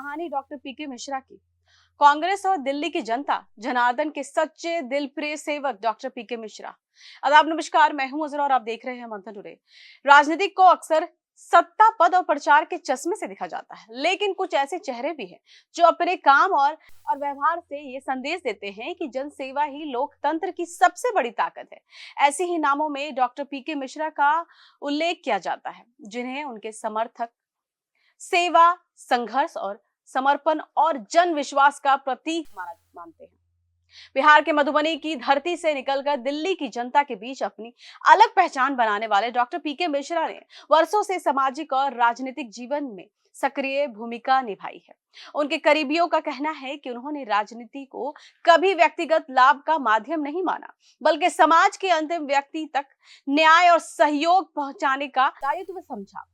कहानी डॉक्टर पीके मिश्रा की। कांग्रेस और दिल्ली की जनता जनार्दन के सच्चे दिल प्रिय सेवक डॉक्टर पीके मिश्रा। आदाब नमस्कार, मैं हूं अजरा और आप देख रहे हैं मंथन टुडे। राजनीतिक को अक्सर सत्ता, पद और प्रचार के चश्मे से देखा जाता है, लेकिन कुछ ऐसे चेहरे भी हैं जो अपने काम और व्यवहार से ये संदेश देते हैं कि जन सेवा ही लोकतंत्र की सबसे बड़ी ताकत है। ऐसे ही नामों में डॉक्टर पीके मिश्रा का उल्लेख किया जाता है, जिन्हें उनके समर्थक सेवा, संघर्ष और समर्पण और जन विश्वास का प्रतीक मानते हैं। बिहार के मधुबनी की धरती से निकलकर दिल्ली की जनता के बीच अपनी अलग पहचान बनाने वाले डॉक्टर पीके मिश्रा ने वर्षों से सामाजिक और राजनीतिक जीवन में सक्रिय भूमिका निभाई है। उनके करीबियों का कहना है कि उन्होंने राजनीति को कभी व्यक्तिगत लाभ का माध्यम नहीं माना, बल्कि समाज के अंतिम व्यक्ति तक न्याय और सहयोग पहुंचाने का दायित्व समझा।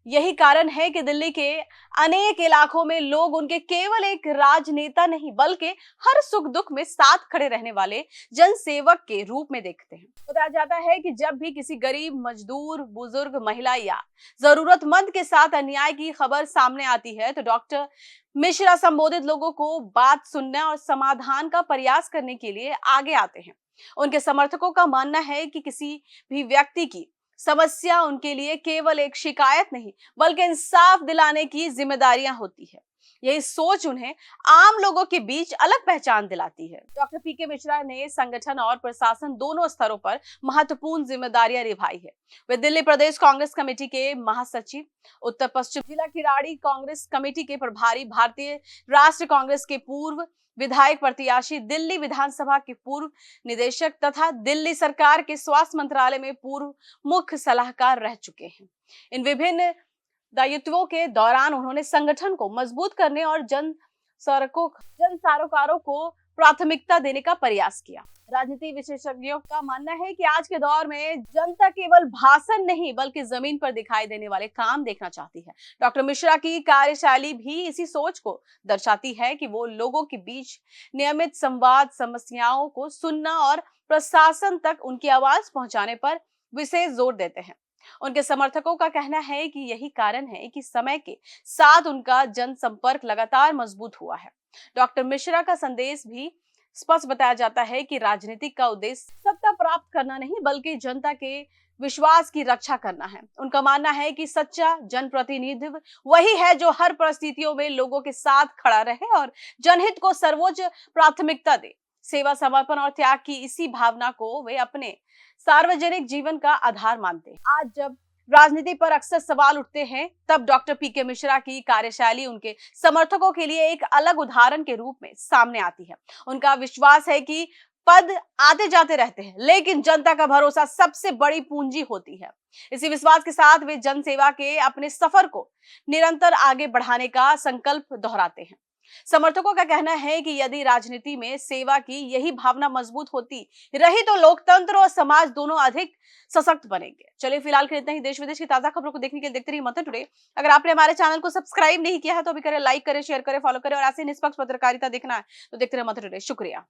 यही कारण है कि दिल्ली के अनेक इलाकों में लोग उनके केवल एक राजनेता नहीं, बल्कि हर सुख दुख में साथ खड़े रहने वाले जनसेवक के रूप में देखते हैं। बताया जाता है कि जब भी किसी गरीब, मजदूर, बुजुर्ग, महिला या जरूरतमंद के साथ अन्याय की खबर सामने आती है, तो डॉक्टर मिश्रा संबोधित लोगों को बात सुनने और समाधान का प्रयास करने के लिए आगे आते हैं। उनके समर्थकों का मानना है कि किसी भी व्यक्ति की समस्या उनके लिए केवल एक शिकायत नहीं, बल्कि इंसाफ दिलाने की जिम्मेदारियां होती है। यही सोच उन्हें आम लोगों के बीच अलग पहचान दिलाती है। डॉक्टर पीके मिश्रा ने संगठन और प्रशासन दोनों स्तरों पर महत्वपूर्ण जिम्मेदारियां निभाई है। वे दिल्ली प्रदेश कांग्रेस कमेटी के महासचिव, उत्तर पश्चिम जिला किराड़ी कांग्रेस कमेटी के प्रभारी, भारतीय राष्ट्रीय कांग्रेस के पूर्व विधायक प्रत्याशी, दिल्ली विधानसभा के पूर्व निदेशक तथा दिल्ली सरकार के स्वास्थ्य मंत्रालय में पूर्व मुख्य सलाहकार रह चुके हैं। इन विभिन्न दायित्वों के दौरान उन्होंने संगठन को मजबूत करने और जन सरोकारों को प्राथमिकता देने का प्रयास किया। राजनीति विशेषज्ञों का मानना है कि आज के दौर में जनता केवल भाषण नहीं, बल्कि जमीन पर दिखाई देने वाले काम देखना चाहती है। डॉक्टर मिश्रा की कार्यशैली भी इसी सोच को दर्शाती है कि वो लोगों के बीच नियमित संवाद, समस्याओं को सुनना और प्रशासन तक उनकी आवाज पहुंचाने पर विशेष जोर देते हैं। उनके समर्थकों का कहना है कि यही कारण है कि समय के साथ उनका जनसंपर्क लगातार मजबूत हुआ है। डॉक्टर मिश्रा का संदेश भी स्पष्ट बताया जाता है कि राजनीति का उद्देश्य सत्ता प्राप्त करना नहीं, बल्कि जनता के विश्वास की रक्षा करना है। उनका मानना है कि सच्चा जनप्रतिनिधित्व वही है जो हर परिस्थितियों में लोगों के साथ खड़ा रहे और जनहित को सर्वोच्च प्राथमिकता दे। सेवा, समर्पण और त्याग की इसी भावना को वे अपने सार्वजनिक जीवन का आधार मानते हैं। आज जब राजनीति पर अक्सर सवाल उठते हैं, तब डॉक्टर पीके मिश्रा की कार्यशैली उनके समर्थकों के लिए एक अलग उदाहरण के रूप में सामने आती है। उनका विश्वास है कि पद आते जाते रहते हैं, लेकिन जनता का भरोसा सबसे बड़ी पूंजी होती है। इसी विश्वास के साथ वे जन सेवा के अपने सफर को निरंतर आगे बढ़ाने का संकल्प दोहराते हैं। समर्थकों का कहना है कि यदि राजनीति में सेवा की यही भावना मजबूत होती रही, तो लोकतंत्र और समाज दोनों अधिक सशक्त बनेंगे। चलिए फिलहाल के इतना ही। देश विदेश की ताजा खबरों को देखने के लिए देखते रहिए मंथन टुडे। अगर आपने हमारे चैनल को सब्सक्राइब नहीं किया है तो अभी करें, लाइक करें, शेयर करें, फॉलो करें और ऐसे निष्पक्ष पत्रकारिता देखना है तो देखते रहिए मंथन टुडे। शुक्रिया।